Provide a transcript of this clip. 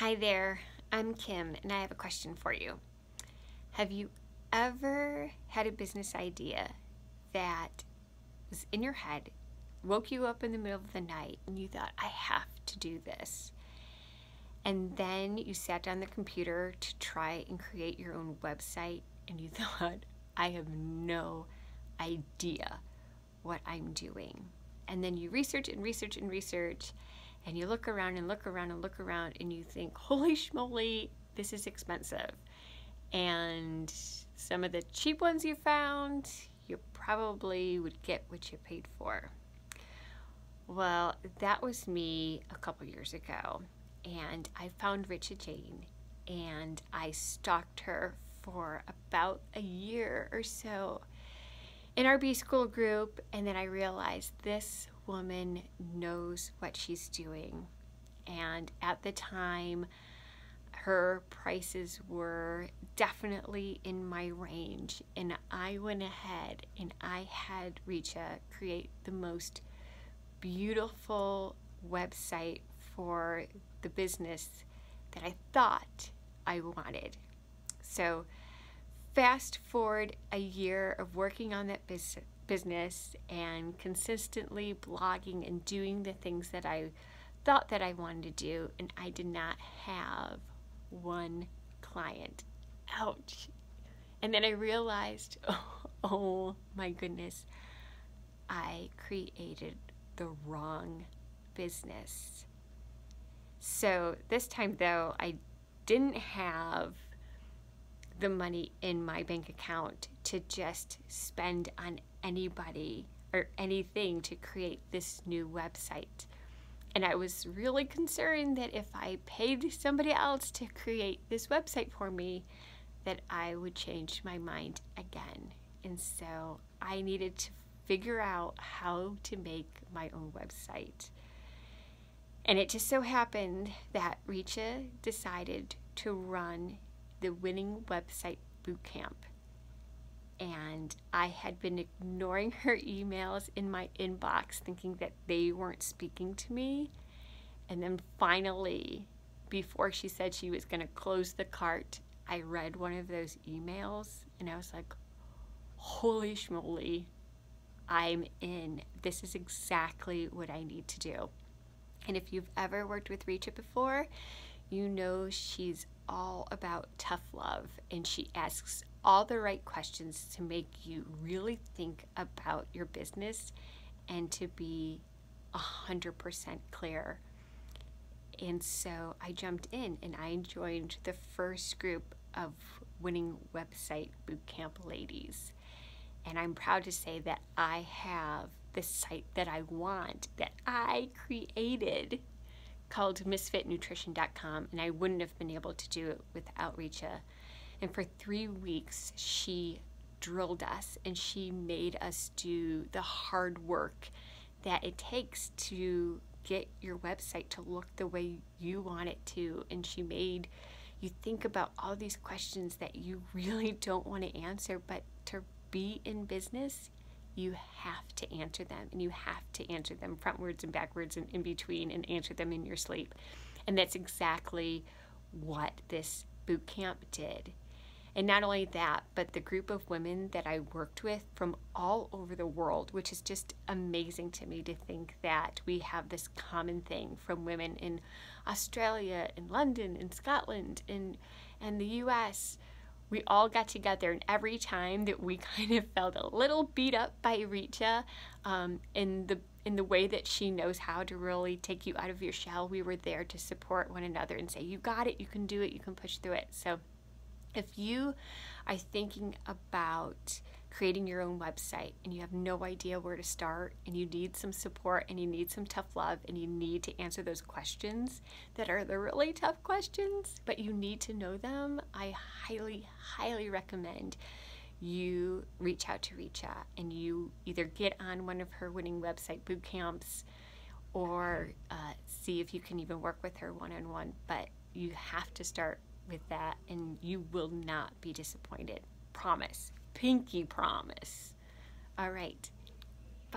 Hi there, I'm Kim, and I have a question for you. Have you ever had a business idea that was in your head, woke you up in the middle of the night, and you thought, I have to do this? And then you sat down the computer to try and create your own website, and you thought, I have no idea what I'm doing. And then you research and research and research, and you look around and look around and look around, and you think, holy schmoly, this is expensive. And some of the cheap ones you found, you probably would get what you paid for. Well, that was me a couple years ago, and I found Richa Jane, and I stalked her for about a year or so in our B School group, and then I realized this woman knows what she's doing. And at the time, her prices were definitely in my range, and I went ahead and I had Richa create the most beautiful website for the business that I thought I wanted. So fast forward a year of working on that business and consistently blogging and doing the things that I thought that I wanted to do, and I did not have one client. Ouch. And then I realized, oh my goodness, I created the wrong business. So this time though, I didn't have the money in my bank account to just spend on anybody or anything to create this new website. And I was really concerned that if I paid somebody else to create this website for me, that I would change my mind again. And so I needed to figure out how to make my own website. And it just so happened that Richa decided to run the Winning Website Bootcamp. And I had been ignoring her emails in my inbox, thinking that they weren't speaking to me. And then finally, before she said she was going to close the cart, I read one of those emails, and I was like, holy schmoly, I'm in. This is exactly what I need to do. And if you've ever worked with Richa before, you know she's all about tough love, and she asks all the right questions to make you really think about your business and to be 100% clear. And so I jumped in and I joined the first group of Winning Website Bootcamp ladies. And I'm proud to say that I have the site that I want, that I created, called misfitnutrition.com, and I wouldn't have been able to do it without Richa. And for 3 weeks, she drilled us and she made us do the hard work that it takes to get your website to look the way you want it to. And she made you think about all these questions that you really don't want to answer, but to be in business, you have to answer them, and you have to answer them frontwards and backwards and in between, and answer them in your sleep. And that's exactly what this boot camp did. And not only that, but the group of women that I worked with from all over the world, which is just amazing to me to think that we have this common thing from women in Australia, in London, in Scotland, in the US. We all got together, and every time that we kind of felt a little beat up by Richa in the way that she knows how to really take you out of your shell, we were there to support one another and say, you got it, you can do it, you can push through it. So if you are thinking about creating your own website and you have no idea where to start, and you need some support and you need some tough love and you need to answer those questions that are the really tough questions, but you need to know them, I highly, highly recommend you reach out to Richa and you either get on one of her Winning Website boot camps or see if you can even work with her one-on-one. But you have to start with that, and you will not be disappointed. Promise. Pinky promise. All right.